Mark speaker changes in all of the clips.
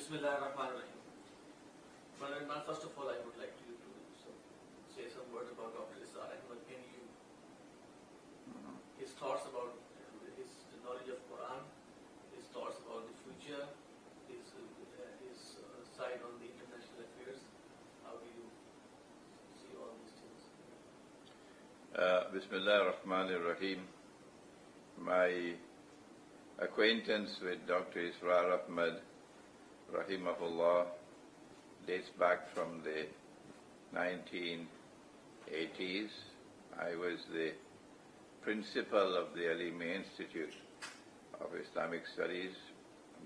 Speaker 1: Bismillahirrahmanirrahim. Well, first of all, I would like you to say some words about Dr. Nazar. Can you, his thoughts about his knowledge of Quran, his thoughts about the future, his side on the international affairs. How do you see all these things?
Speaker 2: Bismillahirrahmanirrahim. My acquaintance with Dr. Israr Ahmad, rahimahullah, dates back from the 1980s. I was the principal of the Alimi Institute of Islamic Studies,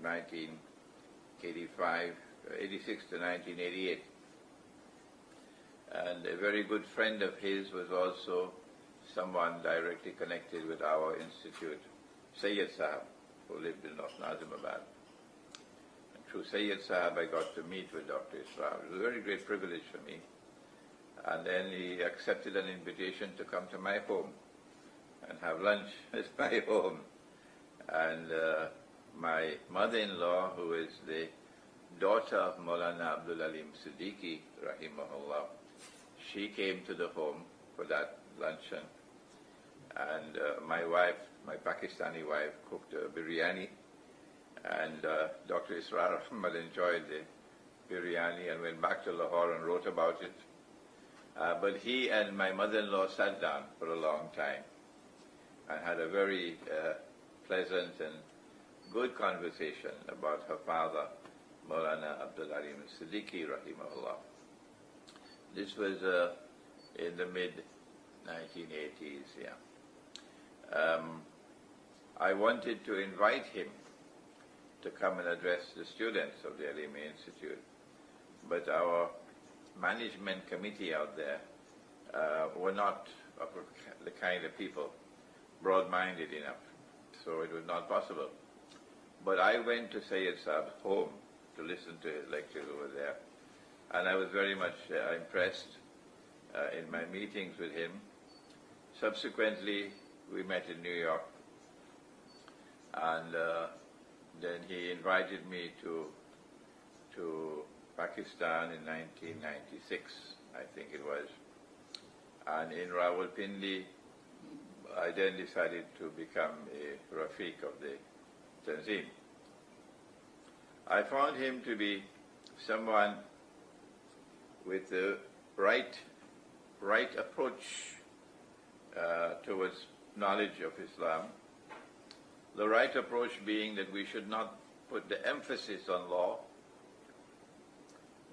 Speaker 2: 86 to 1988. And a very good friend of his was also someone directly connected with our institute, Sayyid Sahab, who lived in North Nazimabad. And through Sayyid Sahab, I got to meet with Dr. Israr. It was a very great privilege for me. And then he accepted an invitation to come to my home and have lunch at my home. And my mother-in-law, who is the daughter of Maulana Abdul Alim Siddiqui, rahimahullah, she came to the home for that luncheon. And my wife, my Pakistani wife, cooked a biryani, and Dr. Israr Ahmad enjoyed the biryani and went back to Lahore and wrote about it. But he and my mother-in-law sat down for a long time and had a very pleasant and good conversation about her father, Maulana Abdul Alim Siddiqui, rahimahullah. This was in the mid-1980s, yeah. I wanted to invite him to come and address the students of the Alimi Institute, but our management committee out there were not of the kind of people broad-minded enough, so it was not possible. But I went to Sayyid Saab's home to listen to his lectures over there, and I was very much impressed in my meetings with him. Subsequently, we met in New York, and then he invited me to Pakistan in 1996, I think it was. And in Rawalpindi, I then decided to become a Rafiq of the Tanzim. I found him to be someone with the right approach towards knowledge of Islam. The right approach being that we should not put the emphasis on law,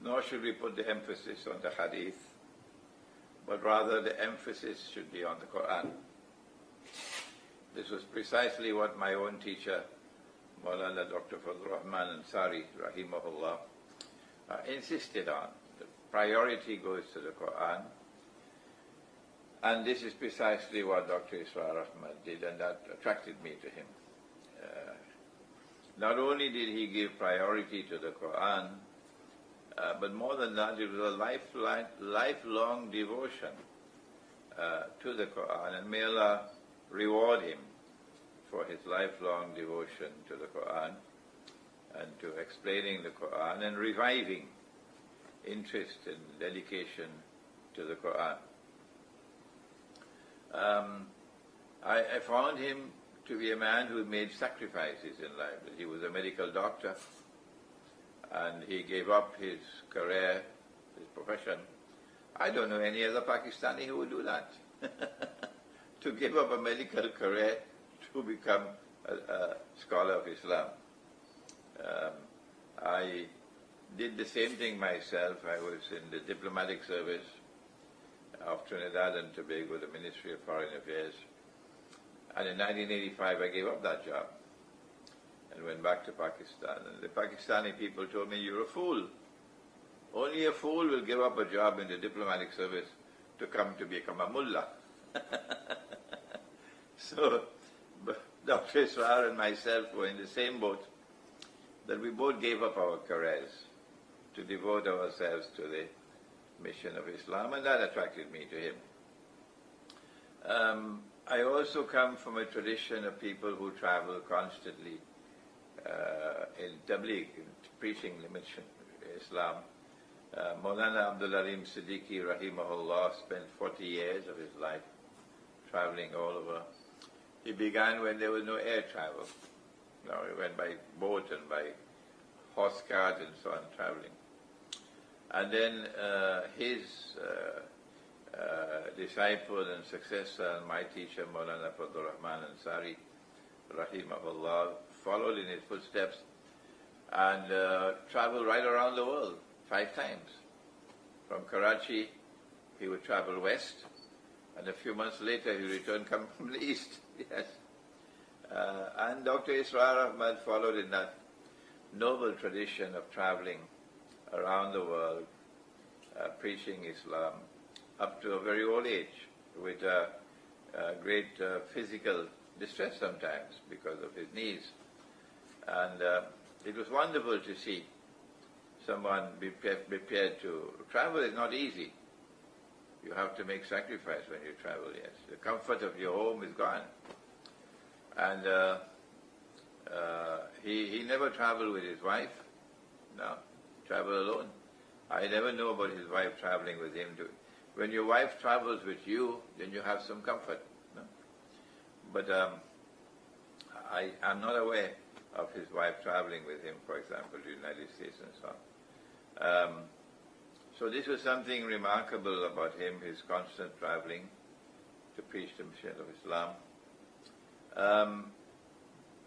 Speaker 2: nor should we put the emphasis on the hadith, but rather the emphasis should be on the Quran. This was precisely what my own teacher, Maulana Dr. Fazlur Rahman Ansari, rahimahullah, insisted on. The priority goes to the Quran. And this is precisely what Dr. Israr Ahmad did, and that attracted me to him. Not only did he give priority to the Quran, but more than that, it was a lifelong devotion to the Quran, and may Allah reward him for his lifelong devotion to the Quran and to explaining the Quran and reviving interest and dedication to the Quran. I found him to be a man who made sacrifices in life. He was a medical doctor, and he gave up his career, his profession. I don't know any other Pakistani who would do that. To give up a medical career to become a scholar of Islam. I did the same thing myself. I was in the diplomatic service of Trinidad and Tobago, the Ministry of Foreign Affairs. And in 1985, I gave up that job and went back to Pakistan. And the Pakistani people told me, "You're a fool. Only a fool will give up a job in the diplomatic service to come to become a mullah." So Dr. Israr and myself were in the same boat, that we both gave up our careers to devote ourselves to the mission of Islam, and that attracted me to him. I also come from a tradition of people who travel constantly in Tabligh, in preaching Islam. Maulana Abdul Alim Siddiqui rahimahullah spent 40 years of his life traveling all over. He began when there was no air travel. Now he went by boat and by horse cart and so on, traveling. And then his disciple and successor and my teacher, Maulana Fadlur Rahman Ansari, rahimahullah, followed in his footsteps and traveled right around the world 5 times. From Karachi, he would travel west, and a few months later he returned coming from the east. Yes. And Dr. Israr Ahmad followed in that noble tradition of traveling around the world, preaching Islam, up to a very old age, with great physical distress sometimes because of his knees. And it was wonderful to see someone be prepared to travel. Is not easy. You have to make sacrifice when you travel, yes. The comfort of your home is gone. And he never traveled with his wife. No, traveled alone. I never know about his wife traveling with him. When your wife travels with you, then you have some comfort. No? But I'm not aware of his wife traveling with him, for example, to the United States and so on. So this was something remarkable about him, his constant traveling to preach the mission of Islam.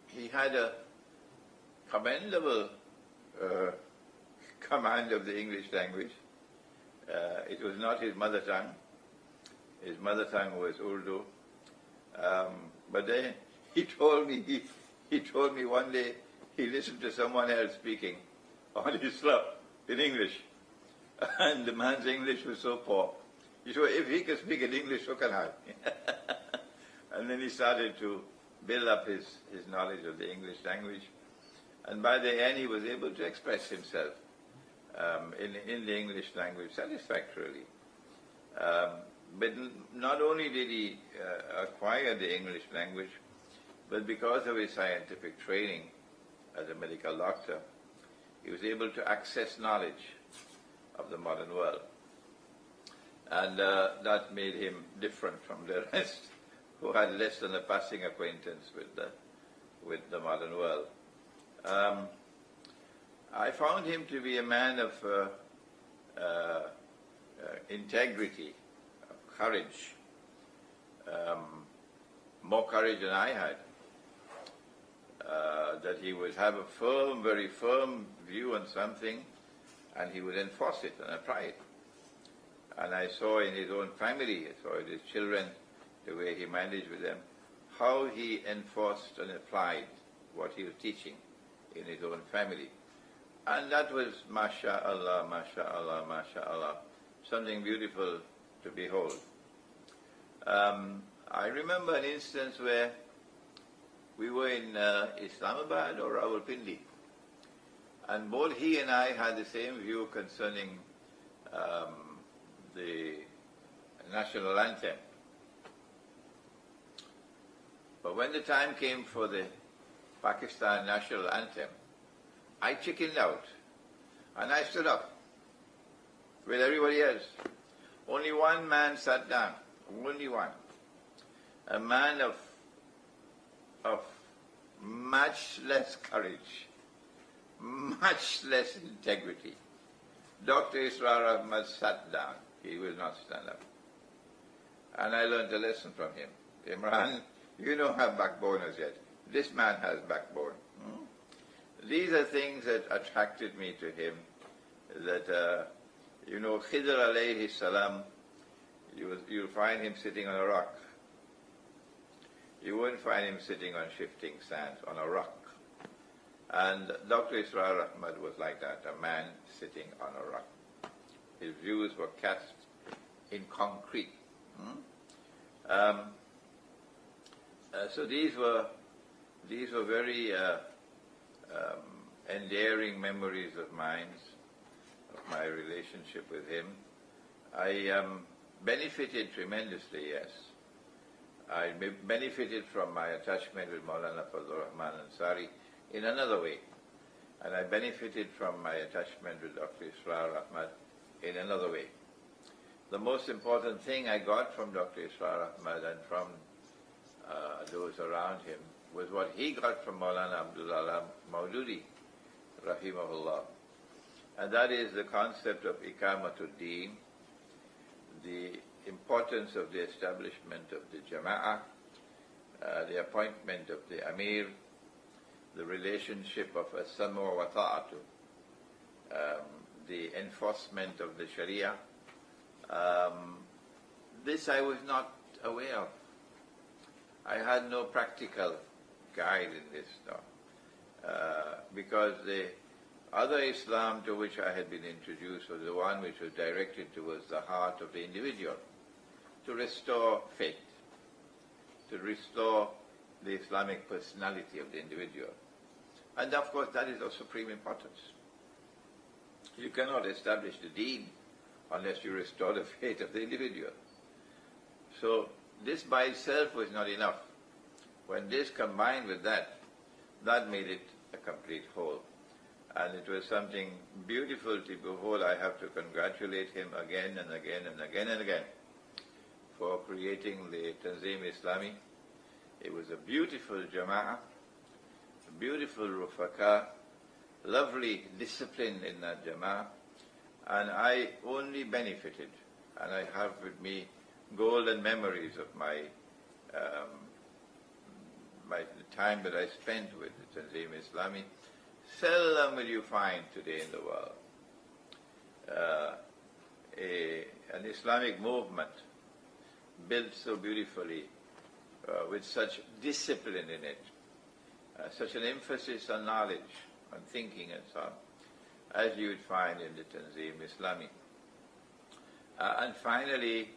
Speaker 2: He had a commendable command of the English language. It was not his mother tongue. His mother tongue was Urdu. But then he told me one day he listened to someone else speaking on Islam in English. And the man's English was so poor. He said, if he can speak in English, so can I. And then he started to build up his knowledge of the English language. And by the end, he was able to express himself in the English language satisfactorily. But not only did he acquire the English language, but because of his scientific training as a medical doctor, he was able to access knowledge of the modern world. And that made him different from the rest, who had less than a passing acquaintance with the modern world. I found him to be a man of integrity, of courage, more courage than I had. That he would have a firm, very firm view on something, and he would enforce it and apply it. And I saw in his own family, I saw in his children, the way he managed with them, how he enforced and applied what he was teaching in his own family. And that was, masha'Allah, masha'Allah, masha'Allah, something beautiful to behold. I remember an instance where we were in Islamabad or Rawalpindi, and both he and I had the same view concerning the national anthem. But when the time came for the Pakistan national anthem, I chickened out, and I stood up with everybody else. Only one man sat down, only one. A man of much less courage, much less integrity. Dr. Israr Ahmad sat down. He will not stand up. And I learned a lesson from him. Imran, you don't have backbone as yet. This man has backbone. These are things that attracted me to him. That, Khidr alayhi salam, you'll find him sitting on a rock. You won't find him sitting on shifting sands, on a rock. And Dr. Israr Ahmad was like that, a man sitting on a rock. His views were cast in concrete. So these were very endearing memories of mine, of my relationship with him. I benefited tremendously, yes. I benefited from my attachment with Maulana Fadlur Rahman Ansari in another way. And I benefited from my attachment with Dr. Israr Ahmad in another way. The most important thing I got from Dr. Israr Ahmad and from those around him was what he got from Maulana Abdul Alam Maududi, rahimahullah. And that is the concept of Ikamatul Deen, the importance of the establishment of the Jama'ah, the appointment of the Amir, the relationship of as-sam'u wa ta'atu, the enforcement of the Sharia. This I was not aware of. I had no practical guide in this, because the other Islam to which I had been introduced was the one which was directed towards the heart of the individual, to restore faith, to restore the Islamic personality of the individual. And of course that is of supreme importance. You cannot establish the deen unless you restore the faith of the individual. So this by itself was not enough. When this combined with that, that made it a complete whole. And it was something beautiful to behold. I have to congratulate him again and again and again and again for creating the Tanzim Islami. It was a beautiful Jama'ah, a beautiful Rufaka, lovely discipline in that Jama'ah, and I only benefited. And I have with me golden memories of the time that I spent with the Tanzim Islami. Seldom will you find today in the world an Islamic movement built so beautifully, with such discipline in it, such an emphasis on knowledge, on thinking and so on, as you would find in the Tanzim Islami. And finally,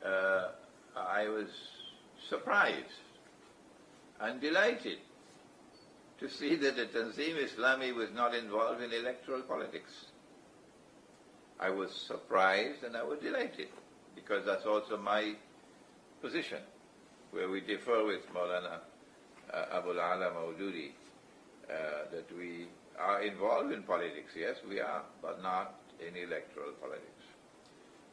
Speaker 2: I was surprised and delighted to see that the Tanzim Islami was not involved in electoral politics. I was surprised and I was delighted, because that's also my position, where we differ with Maulana Abul Ala Maududi, that we are involved in politics. Yes, we are, but not in electoral politics.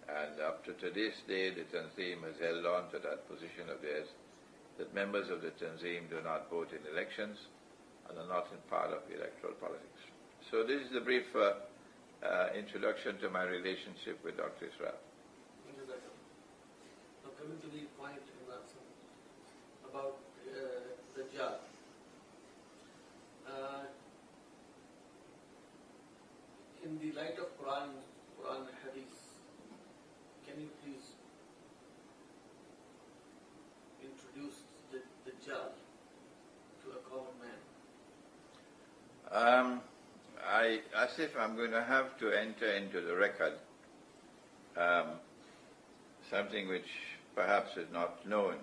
Speaker 2: And up to this day, the Tanzim has held on to that position of theirs, that members of the Tanzim do not vote in elections and are not in part of electoral politics. So this is the brief introduction to my relationship with Dr. Israr.
Speaker 1: Now coming to the point about Dajjal. In the light of Quran and Hadith, can you please introduce the Dajjal to a common man?
Speaker 2: As if I'm going to have to enter into the record something which perhaps is not known.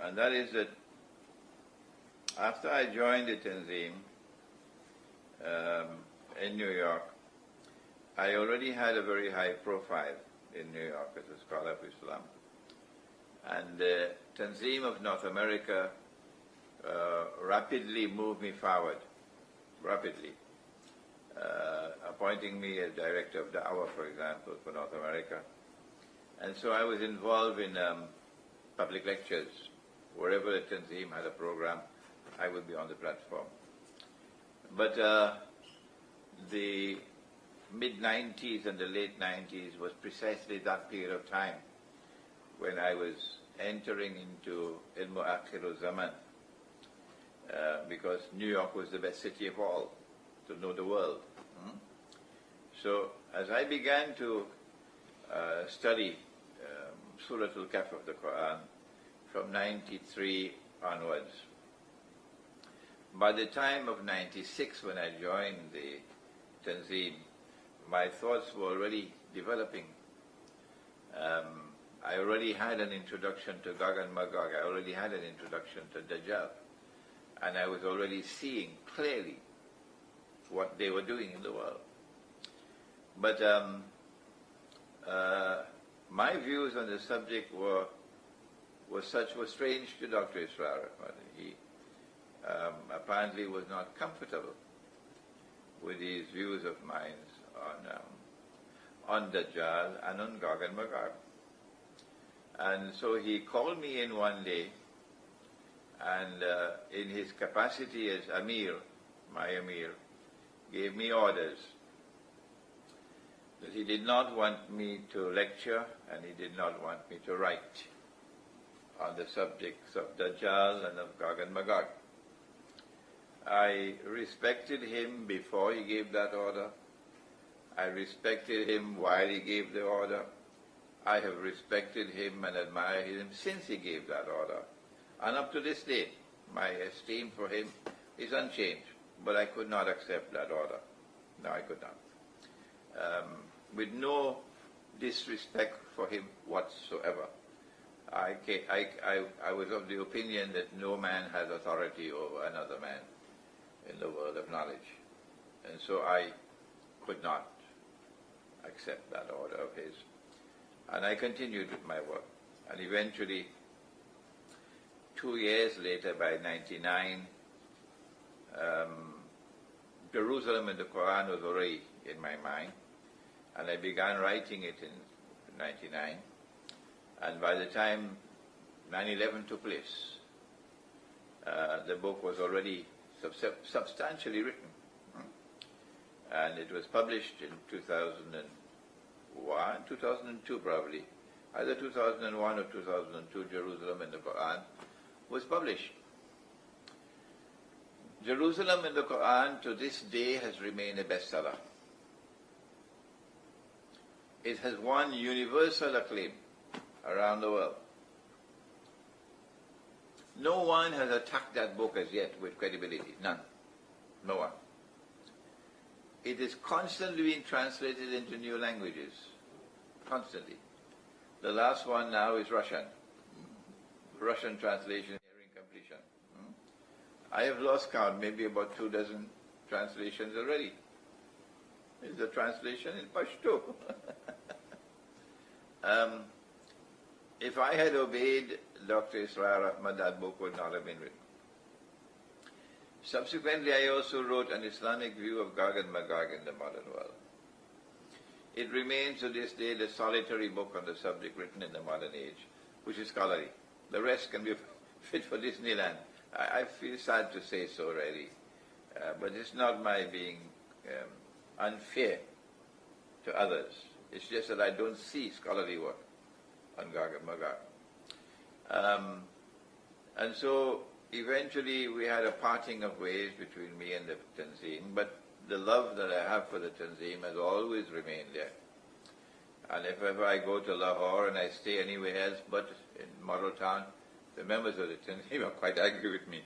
Speaker 2: And that is that after I joined the Tanzim in New York, I already had a very high profile in New York as a scholar of Islam. And the Tanzim of North America rapidly moved me forward, appointing me as director of Da'wah, for example, for North America. And so I was involved in public lectures. Wherever the Tanzim had a program, I would be on the platform. But the mid-90s and the late 90s was precisely that period of time when I was entering into Ilmu Akhiru Zaman, because New York was the best city of all to know the world. So as I began to study Surah Al-Kahf of the Quran from 93 onwards, by the time of 96, when I joined the Tanzim, my thoughts were already developing. I already had an introduction to Gog and Magog. I already had an introduction to Dajjal. And I was already seeing clearly what they were doing in the world. But my views on the subject were strange to Dr. Israr. apparently was not comfortable with these views of mine on Dajjal and on Gog and Magog. And so he called me in one day, and in his capacity as Amir, my Amir, gave me orders that he did not want me to lecture and he did not want me to write on the subjects of Dajjal and of Gog and Magog. I respected him before he gave that order. I respected him while he gave the order. I have respected him and admired him since he gave that order. And up to this day, my esteem for him is unchanged. But I could not accept that order. No, I could not. With no disrespect for him whatsoever. I was of the opinion that no man has authority over another man in the world of knowledge. And so I could not accept that order of his. And I continued with my work. And eventually, 2 years later, by 99, Jerusalem and the Quran was already in my mind. And I began writing it in 99. And by the time 9/11 took place, the book was already substantially written. And it was published in 2001, 2002 probably. Either 2001 or 2002, Jerusalem and the Quran was published. Jerusalem and the Quran to this day has remained a bestseller. It has won universal acclaim around the world. No one has attacked that book as yet with credibility. None. No one. It is constantly being translated into new languages. Constantly. The last one now is Russian. Russian translation nearing completion. I have lost count, maybe about 24 translations already. It's a translation in Pashto. If I had obeyed Dr. Israel Ahmad, that book would not have been written. Subsequently, I also wrote an Islamic view of Gog and Magog in the modern world. It remains to this day the solitary book on the subject written in the modern age, which is scholarly. The rest can be fit for Disneyland. I feel sad to say so, really. But it's not my being unfair to others. It's just that I don't see scholarly work on Gog and Magog. And so eventually we had a parting of ways between me and the Tanzim, but the love that I have for the Tanzim has always remained there. And if ever I go to Lahore and I stay anywhere else but in Model Town, the members of the Tanzim are quite angry with me.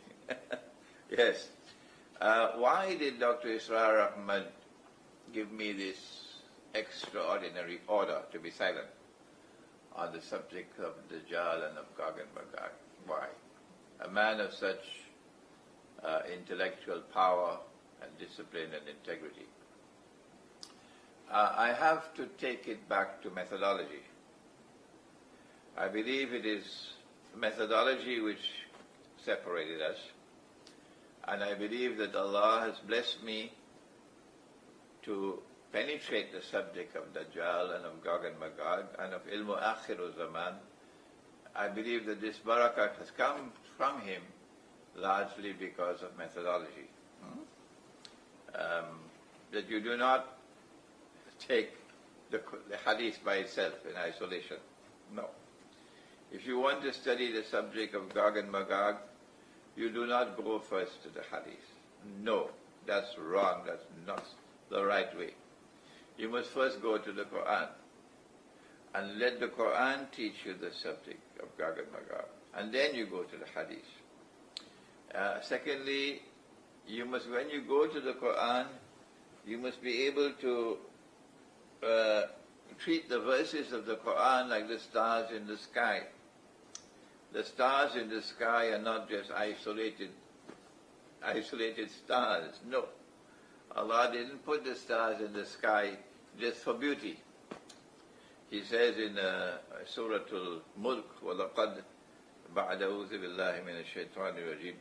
Speaker 2: Yes. Why did Dr. Israr Ahmad give me this extraordinary order to be silent on the subject of Dajjal and of Gog and Magog? Why? A man of such intellectual power and discipline and integrity. I have to take it back to methodology. I believe it is methodology which separated us, and I believe that Allah has blessed me to penetrate the subject of Dajjal and of Gog and Magog and of Ilmu Akhiru Zaman. I believe that this barakah has come from him largely because of methodology. That you do not take the hadith by itself in isolation. No. If you want to study the subject of Gog and Magog, you do not go first to the hadith. No, that's wrong. That's not the right way. You must first go to the Quran and let the Quran teach you the subject of Gog and Magog. And then you go to the hadith. Secondly, you must, when you go to the Quran, you must be able to treat the verses of the Quran like the stars in the sky. The stars in the sky are not just isolated stars. No. Allah didn't put the stars in the sky just for beauty. He says in Surah Al-Mulk, وَلَقَدْ بَعْدَ أَعُوذُ بِاللَّهِ مِنَ الشَّيْطَانِ الرَّجِيمِ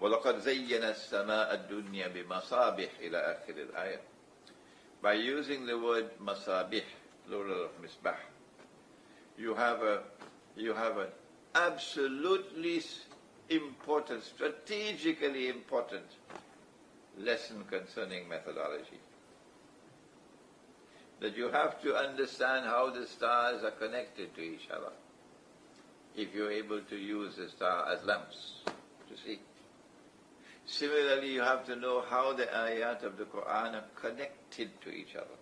Speaker 2: وَلَقَدْ زَيَّنَا السَّمَاءَ الدُّنْيَا بِمَصَابِحِ إِلَى آخِرِ الْآيَةِ. By using the word masabih, plural of misbah, you have an absolutely important, strategically important lesson concerning methodology. That you have to understand how the stars are connected to each other, if you're able to use the star as lamps to see. Similarly, you have to know how the ayat of the Quran are connected to each other.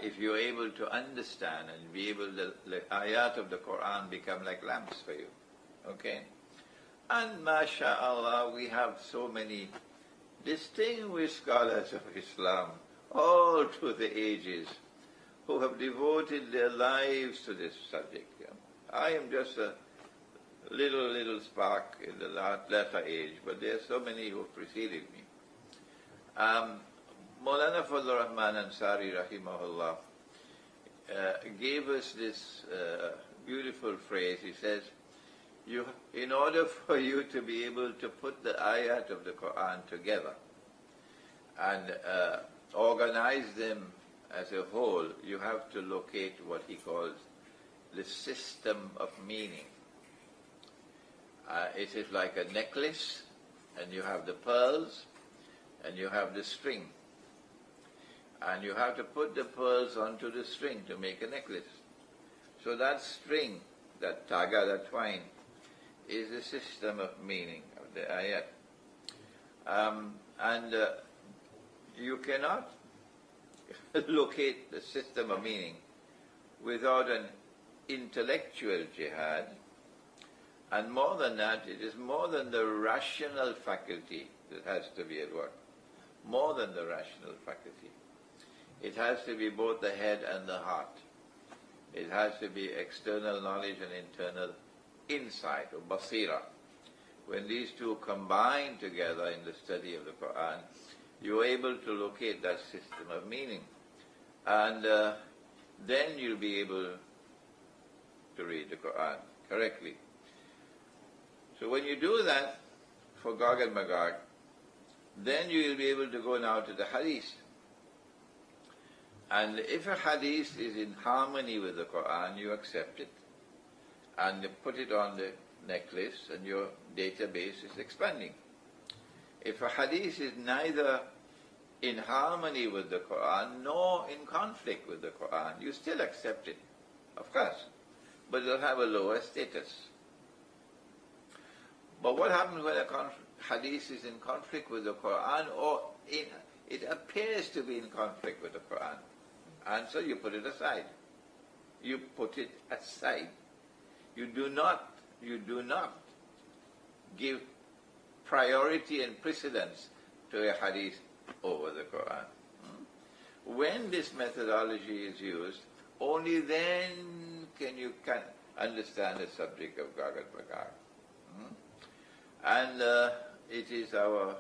Speaker 2: If you're able to understand and be able to, the ayat of the Quran become like lamps for you. Okay? And mashallah, we have so many distinguished scholars of Islam all through the ages who have devoted their lives to this subject. I am just a little spark in the latter age, but there are so many who have preceded me. Maulana Fadlur Rahman Ansari rahimahullah gave us this beautiful phrase. He says, in order for you to be able to put the ayat of the Quran together and organize them as a whole, you have to locate what he calls the system of meaning. It is like a necklace, and you have the pearls, and you have the string. And you have to put the pearls onto the string to make a necklace. So that string, that taga, that twine, is the system of meaning of the ayat. You cannot locate the system of meaning without an intellectual jihad. And more than that, it is more than the rational faculty that has to be at work. More than the rational faculty. It has to be both the head and the heart. It has to be external knowledge and internal insight, or basira. When these two combine together in the study of the Quran, you're able to locate that system of meaning. And then you'll be able to read the Quran correctly. So when you do that for Gog and Magog, then you will be able to go now to the hadith. And if a hadith is in harmony with the Quran, you accept it and put it on the necklace, and your database is expanding. If a hadith is neither in harmony with the Quran nor in conflict with the Quran, you still accept it, of course, but it'll have a lower status. But what happens when a hadith is in conflict with the Quran, or it appears to be in conflict with the Quran? And so you put it aside. You put it aside. You do not give priority and precedence to a hadith over the Quran. When this methodology is used, only then can you understand the subject of Gog and Magog. And it is our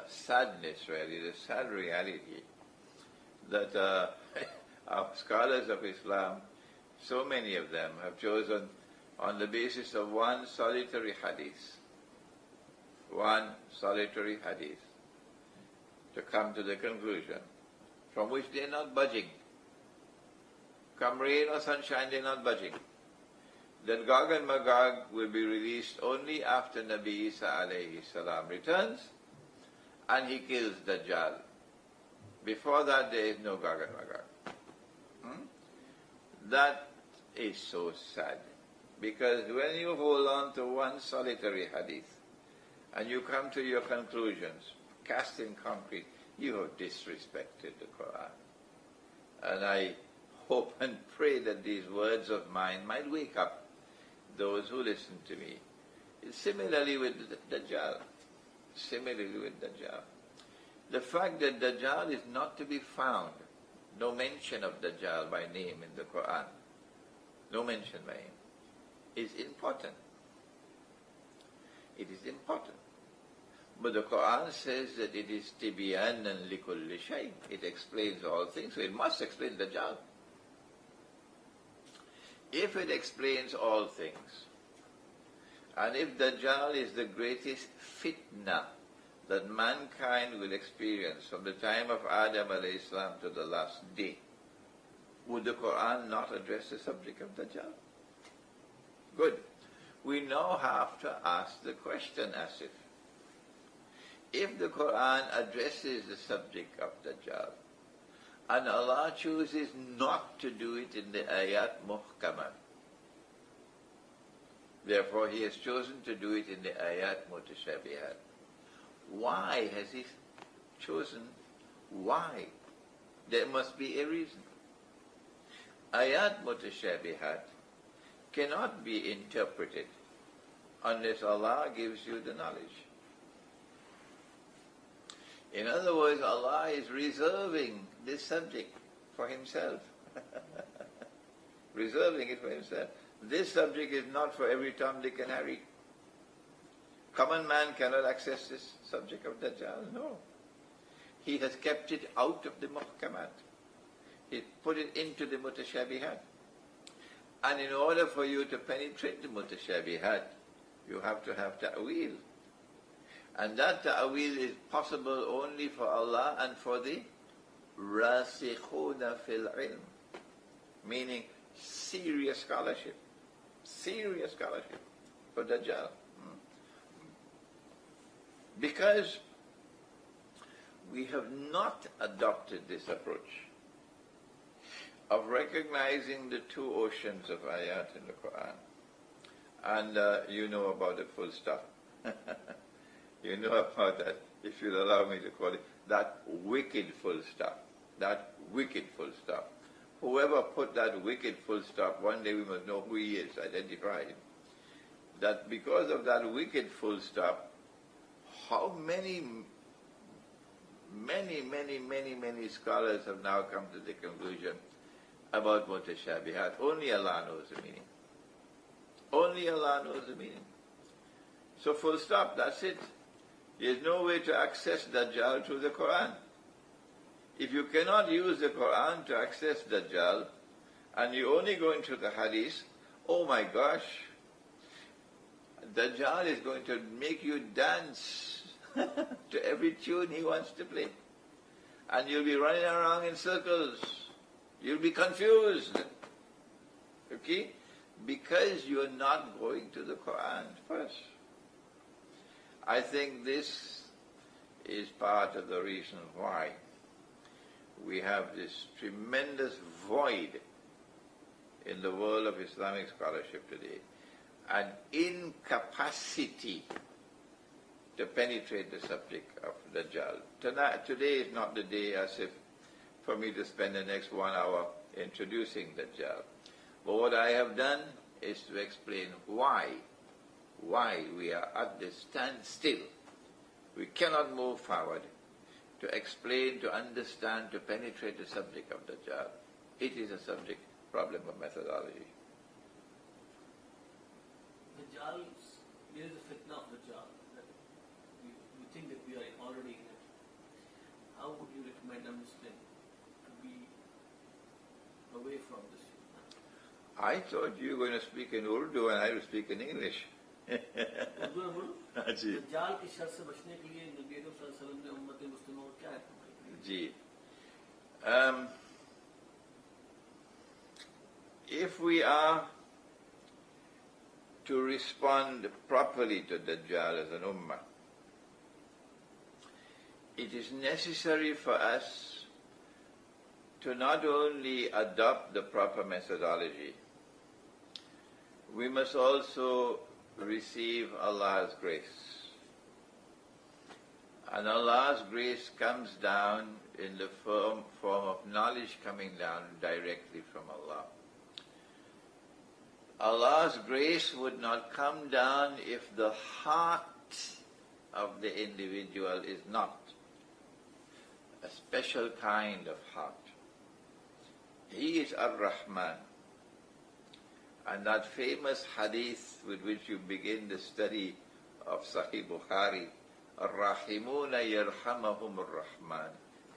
Speaker 2: sadness, really, the sad reality, that our scholars of Islam, so many of them, have chosen on the basis of one solitary hadith to come to the conclusion from which they are not budging. Come rain or sunshine, they are not budging. That Gog and Magog will be released only after Nabi Isa alayhi salam returns and he kills Dajjal. Before that, there is no Gog and Magog. That is so sad, because when you hold on to one solitary hadith and you come to your conclusions, cast in concrete, you have disrespected the Quran. And I hope and pray that these words of mine might wake up those who listen to me. Similarly with Dajjal. The fact that Dajjal is not to be found, no mention of Dajjal by name in the Quran, no mention by him, is important. It is important. But the Quran says that it is tibyanan likulli shay. It explains all things, so it must explain Dajjal. If it explains all things, And if Dajjal is the greatest fitna that mankind will experience from the time of Adam alayhi salam to the last day, would the Quran not address the subject of Dajjal? Good. We now have to ask the question, Asif. If the Quran addresses the subject of Dajjal, and Allah chooses not to do it in the ayat muhkamat, therefore He has chosen to do it in the ayat mutashabihat. Why has He chosen? Why? There must be a reason. Ayat mutashabihat cannot be interpreted unless Allah gives you the knowledge. In other words, Allah is reserving this subject for Himself. Reserving it for Himself. This subject is not for every Tom, Dick and Harry. Common man cannot access this subject of Dajjal. No. He has kept it out of the muhkamat. He put it into the mutashabihat. And in order for you to penetrate the mutashabihat, you have to have ta'wil. And that ta'wil is possible only for Allah and for the rasikhuna fil ilm, meaning serious scholarship for Dajjal. Because we have not adopted this approach of recognizing the two oceans of ayat in the Quran. And you know about the full stop. You know about that, if you'll allow me to call it, that wicked full stop. That wicked full stop. Whoever put that wicked full stop, one day we must know who he is, identify him. That because of that wicked full stop, how many scholars have now come to the conclusion about mutashabihat. Only Allah knows the meaning. Only Allah knows the meaning. So full stop, that's it. There's no way to access Dajjal through the Quran. If you cannot use the Quran to access Dajjal, and you only go into the Hadith, oh my gosh, Dajjal is going to make you dance to every tune he wants to play. And you'll be running around in circles. You'll be confused. Okay? Because you're not going to the Quran first. I think this is part of the reason why we have this tremendous void in the world of Islamic scholarship today, an incapacity to penetrate the subject of Dajjal. Today is not the day as if for me to spend the next 1 hour introducing Dajjal. But what I have done is to explain why we are at this standstill. We cannot move forward to explain, to understand, to penetrate the subject of Dajjal. It is a subject problem of methodology.
Speaker 1: Dajjal, there is a fitna of Dajjal. We think that we are already in it. How would you recommend a Muslim to be away from this fitna?
Speaker 2: I thought you were going to speak in Urdu and I will speak in English.
Speaker 1: Urdu में बोलूं? दज्जाल की sir से बचने के लिए नबी अकरम सल्लल्लाहु अलैहि वसल्लम ने उम्मत मुस्लिमों को क्या है?
Speaker 2: जी. If we are to respond properly to Dajjal as an ummah, it is necessary for us to not only adopt the proper methodology, we must also receive Allah's grace. And Allah's grace comes down in the form of knowledge coming down directly from Allah. Allah's grace would not come down if the heart of the individual is not a special kind of heart. He is Ar-Rahman. And that famous hadith with which you begin the study of Sahih Bukhari, Ar-Rahimuna yarhamahum ar-Rahman.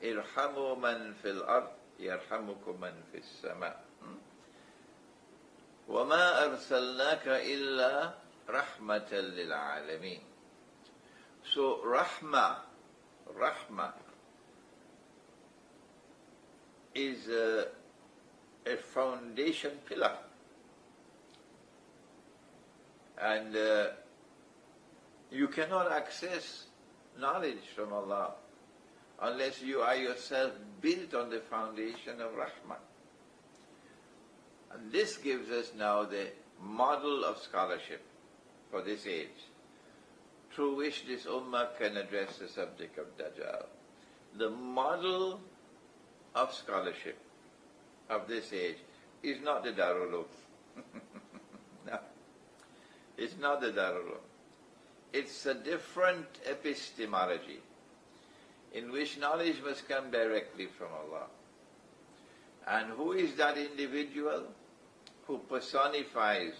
Speaker 2: Irhamu man fil ard, yarhamukum man fis sama. وَمَا أَرْسَلْنَاكَ إِلَّا rahmatan lil alameen. So Rahma is a foundation pillar. And you cannot access knowledge from Allah unless you are yourself built on the foundation of Rahmah. And this gives us now the model of scholarship for this age, through which this ummah can address the subject of Dajjal. The model of scholarship of this age is not the Darul Uloom. No, it's not the Darul Uloom. It's a different epistemology in which knowledge must come directly from Allah. And who is that individual who personifies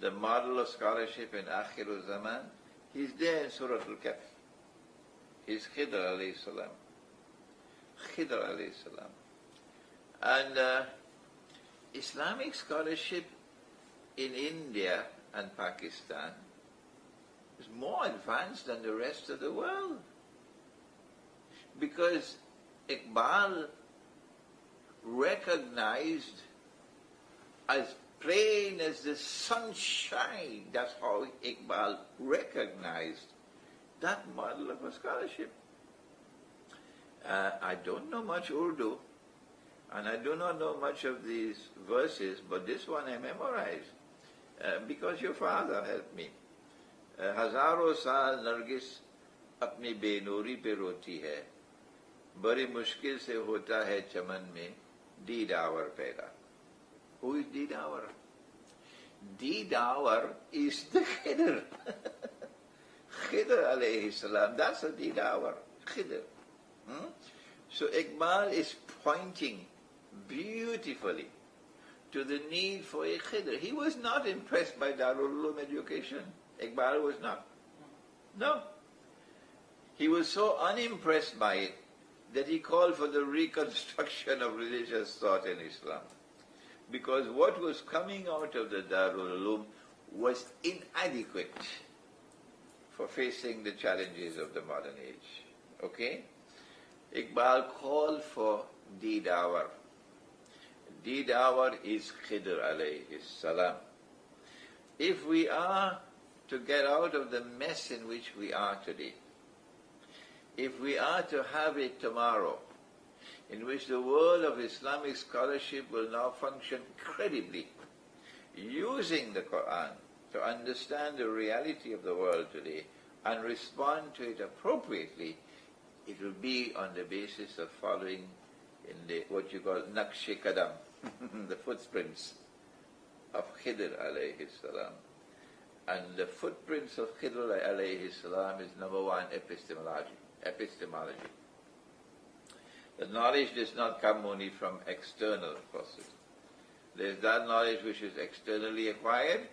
Speaker 2: the model of scholarship in Akhirul Zaman? He's there in Surah Al-Kahf. He's Khidr alayhi salam. Khidr alayhi salam. And Islamic scholarship in India and Pakistan is more advanced than the rest of the world. Because Iqbal recognized as plain as the sunshine, that's how Iqbal recognized that model of a scholarship. I don't know much Urdu, and I do not know much of these verses, but this one I memorized because your father helped me. हजारों साल नरगिस अपनी बेनूरी पे रोती है, बड़ी मुश्किल से होता है चमन में दीदावर पैदा. Who is Didawar? Didawar is the Khidr. Khidr alayhi salam. That's a Didawar. Khidr. So Iqbal is pointing beautifully to the need for a Khidr. He was not impressed by Darul Uloom education. Iqbal was not. No. He was so unimpressed by it that he called for the reconstruction of religious thought in Islam. Because what was coming out of the Darul Uloom was inadequate for facing the challenges of the modern age. Okay? Iqbal called for Didawar. Didawar is Khidr alayhi salam. If we are to get out of the mess in which we are today, if we are to have a tomorrow in which the world of Islamic scholarship will now function credibly, using the Quran to understand the reality of the world today and respond to it appropriately, it will be on the basis of following in the what you call Naqsh Qadam, the footprints of Khidr alayhi salam. And the footprints of Khidr alayhi salam is number one, epistemology. The knowledge does not come only from external causes. There's that knowledge which is externally acquired,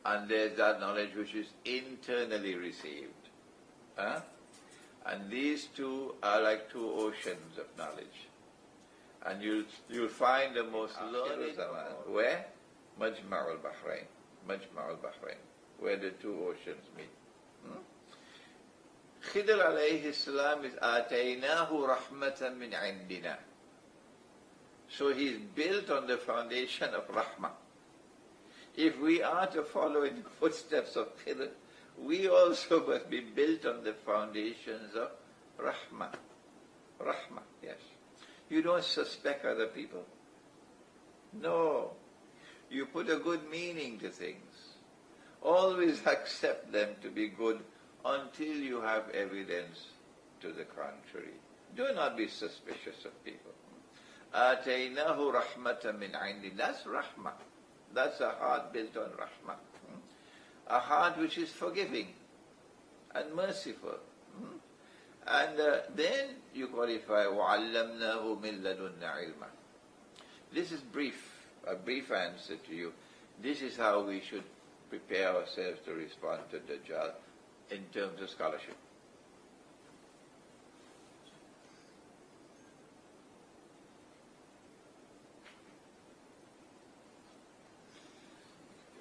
Speaker 2: and there's that knowledge which is internally received. And these two are like two oceans of knowledge. And you'll find the most learned where? Majma' al-Bahrain, where the two oceans meet. Khidr alayhi salam is آتَيْنَاهُ رَحْمَةً مِنْ عِنْدِنَا. So he's built on the foundation of Rahmah. If we are to follow in the footsteps of Khidr, we also must be built on the foundations of Rahmah. Rahmah, yes. You don't suspect other people. No. You put a good meaning to things. Always accept them to be good until you have evidence to the contrary. Do not be suspicious of people. آتَيْنَاهُ رَحْمَةً مِنْ عِنْدِنَا. That's Rahmah. That's a heart built on Rahmah. A heart which is forgiving and merciful. And then you qualify وَعَلَّمْنَاهُ مِنْ لَدُنَّا عِلْمًا. This is a brief answer to you. This is how we should prepare ourselves to respond to Dajjal in terms of scholarship.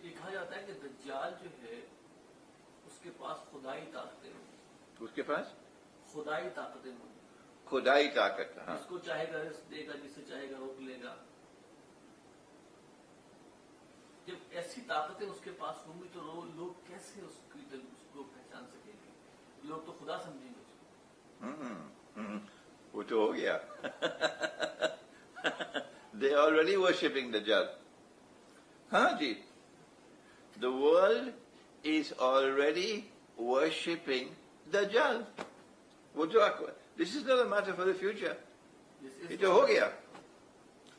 Speaker 1: ये कहा जाता है कि दज्जाल जो है उसके पास खुदाई ताकतें होंगी।
Speaker 2: उसके पास
Speaker 1: खुदाई ताकतें होंगी।
Speaker 2: खुदाई ताकत, हाँ।
Speaker 1: जिसको चाहेगा रिस्क देगा, जिसे चाहेगा रोक लेगा। जब ऐसी ताकतें उसके पास होंगी तो लोग कैसे उसको पहचान सकेंगे? लोग तो खुदा समझेंगे उसको।
Speaker 2: वो तो हो गया। They are already worshipping Dajjal. हाँ जी, the world is already worshipping Dajjal. वो जो this is not a matter for the future. ये तो हो गया,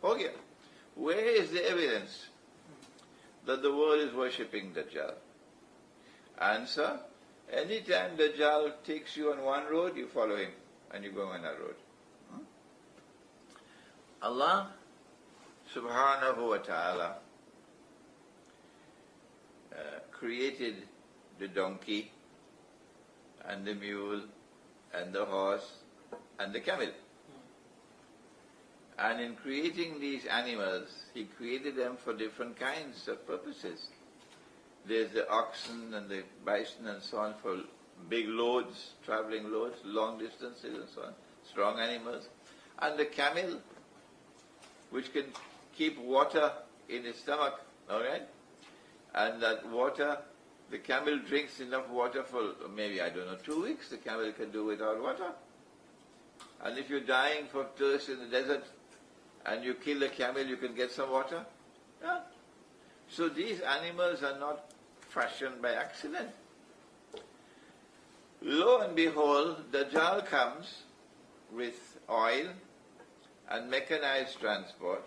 Speaker 2: हो गया. Where is the evidence that the world is worshipping Dajjal? Answer: anytime Dajjal takes you on one road, you follow him and you go on that road. Allah subhanahu wa ta'ala created the donkey and the mule and the horse and the camel. And in creating these animals, He created them for different kinds of purposes. There's the oxen and the bison and so on for big loads, traveling loads, long distances and so on, strong animals. And the camel, which can keep water in its stomach, all right? And that water, the camel drinks enough water for maybe, 2 weeks, the camel can do without water. And if you're dying for thirst in the desert and you kill the camel, you can get some water. Yeah. So these animals are not fashioned by accident. Lo and behold, Dajjal comes with oil and mechanized transport.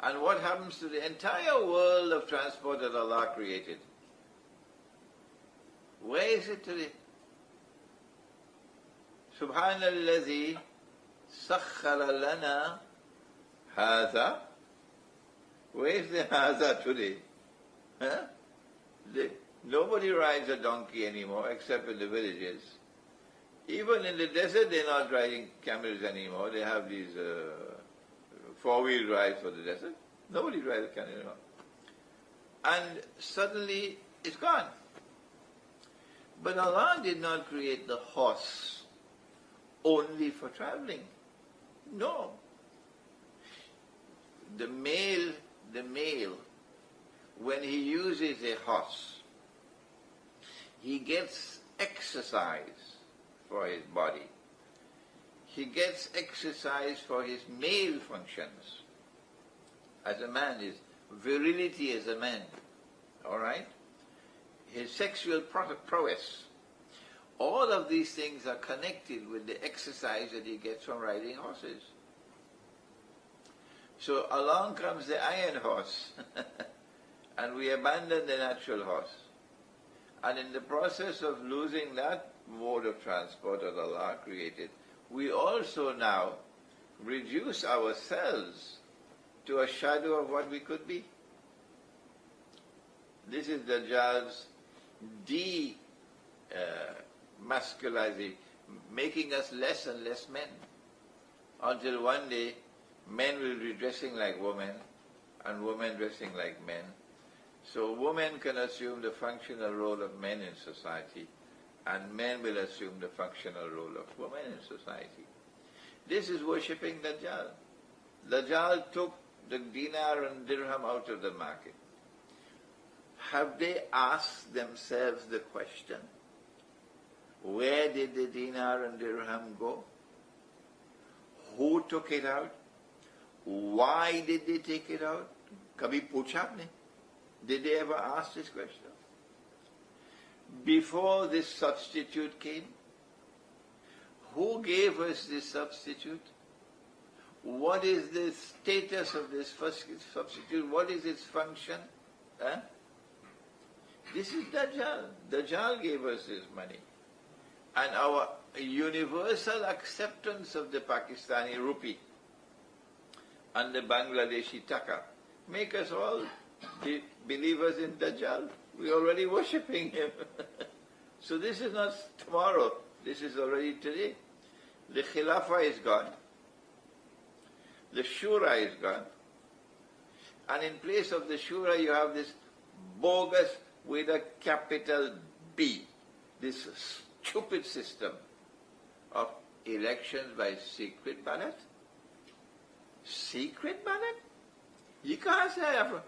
Speaker 2: And what happens to the entire world of transport that Allah created? Where is it today? Subhanalladhi sakhkhara lana hadha. Where is the hadha today? Huh? Nobody rides a donkey anymore except in the villages. Even in the desert they're not riding camels anymore. They have these four-wheel drives for the desert. Nobody rides a camel anymore. And suddenly it's gone. But Allah did not create the horse only for traveling. No. The male, when he uses a horse, he gets exercise for his body. He gets exercise for his male functions. As a man, his virility as a man. All right? His sexual prowess. All of these things are connected with the exercise that he gets from riding horses. So along comes the iron horse, and we abandon the natural horse. And in the process of losing that mode of transport that Allah created, we also now reduce ourselves to a shadow of what we could be. This is Dajjal's masculizing, making us less and less men, until one day men will be dressing like women and women dressing like men. So women can assume the functional role of men in society, and men will assume the functional role of women in society. This is worshipping Dajjal. Dajjal took the dinar and dirham out of the market. Have they asked themselves the question, where did the dinar and dirham go? Who took it out? Why did they take it out? Kabhi pucha aapne? Did they ever ask this question? Before this substitute came, who gave us this substitute? What is the status of this first substitute? What is its function? Huh? This is Dajjal. Dajjal gave us this money. And our universal acceptance of the Pakistani rupee and the Bangladeshi taka make us all believers in Dajjal. We're already worshipping him. So this is not tomorrow. This is already today. The Khilafah is gone. The Shura is gone. And in place of the Shura you have this bogus with a capital be this stupid system of elections by secret ballot? Secret ballot? You can't say ever.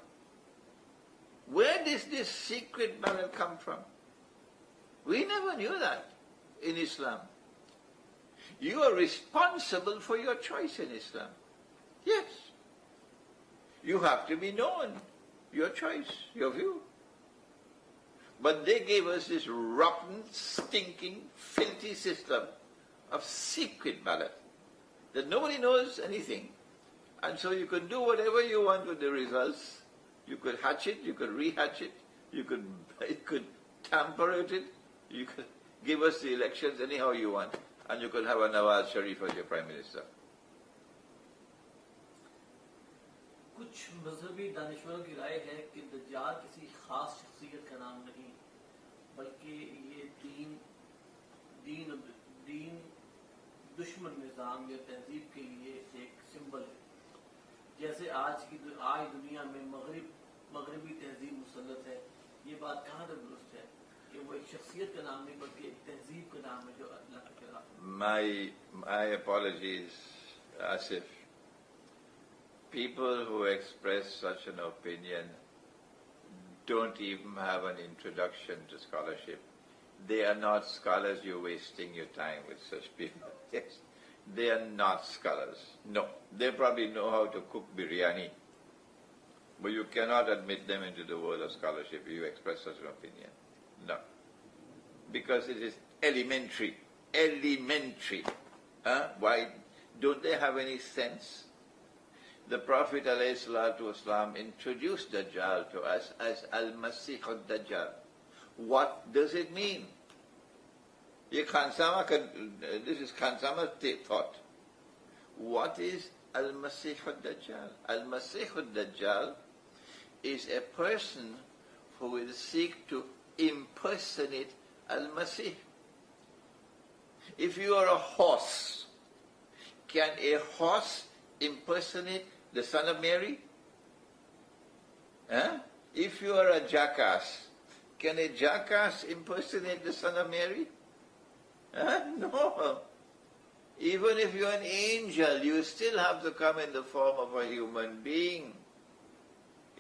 Speaker 2: Where does this secret ballot come from? We never knew that in Islam. You are responsible for your choice in Islam. Yes. You have to be known, your choice, your view. But they gave us this rotten, stinking, filthy system of secret ballot that nobody knows anything. And so you can do whatever you want with the results. You could hatch it, you could rehatch it, you could tamper with it, you could give us the elections anyhow you want, and you could have a Nawaz Sharif as your Prime Minister.
Speaker 1: कुछ मजहबी दानिशवरों की राय है कि दज्जाल किसी खास शख्सियत का नाम नहीं बल्कि ये दीन दुश्मन निज़ाम या तहजीब के लिए एक सिंबल है जैसे आज दुनिया में मगरबी तहजीब मुसल्लत है ये बात कहाँ तक दुरुस्त है कि वो एक शख्सियत का नाम नहीं बल्कि एक तहजीब का नाम है जो अल्लाह के खिलाफ
Speaker 2: My apologies, Asif. People who express such an opinion don't even have an introduction to scholarship. They are not scholars. You're wasting your time with such people. Yes. They are not scholars. No. They probably know how to cook biryani. But you cannot admit them into the world of scholarship if you express such an opinion. No. Because it is elementary. Elementary. Why? Don't they have any sense? The Prophet ﷺ introduced Dajjal to us as Al-Masih al-Dajjal. What does it mean? This is Khansama's thought. What is Al-Masih al-Dajjal? Al-Masih al-Dajjal is a person who will seek to impersonate Al-Masih. If you are a horse, can a horse impersonate the son of Mary? If you are a jackass, can a jackass impersonate the son of Mary? No. Even if you're an angel, you still have to come in the form of a human being.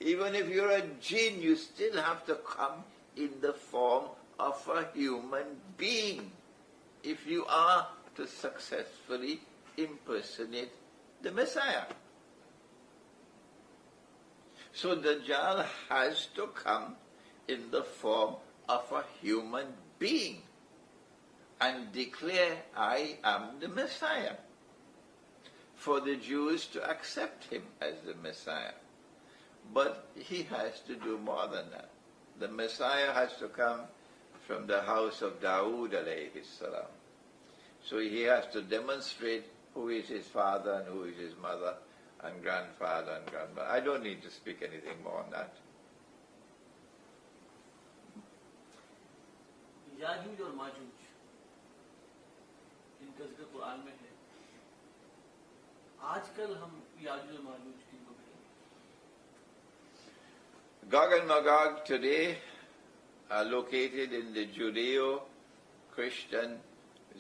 Speaker 2: Even if you're a jinn, you still have to come in the form of a human being if you are to successfully impersonate the Messiah. So Dajjal has to come in the form of a human being and declare, I am the Messiah, for the Jews to accept him as the Messiah. But he has to do more than that. The Messiah has to come from the house of Dawood alayhi salam. So he has to demonstrate who is his father and who is his mother and grandfather and grandmother. I don't need to speak anything more on that.
Speaker 1: Yajuj और माजूज इनका जिक्र कुरान में है आजकल हम याजूज और माजूज किनको कहेंगे
Speaker 2: Gog and Magog today are located in the Judeo-Christian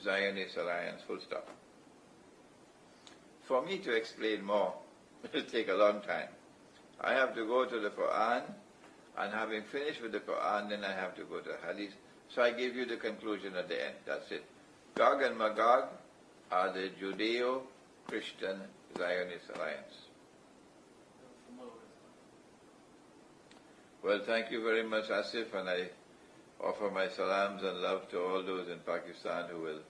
Speaker 2: Zionist Alliance, full stop. For me to explain more, it will take a long time. I have to go to the Quran, and having finished with the Quran, then I have to go to Hadith. So I give you the conclusion at the end. That's it. Gog and Magog are the Judeo-Christian Zionist Alliance. Well, thank you very much, Asif, and I offer my salams and love to all those in Pakistan who will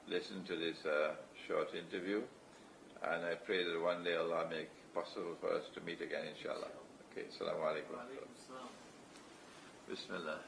Speaker 2: listen to this short interview. And I pray that one day Allah make it possible for us to meet again, inshallah. Okay, assalamu alaikum. Bismillah.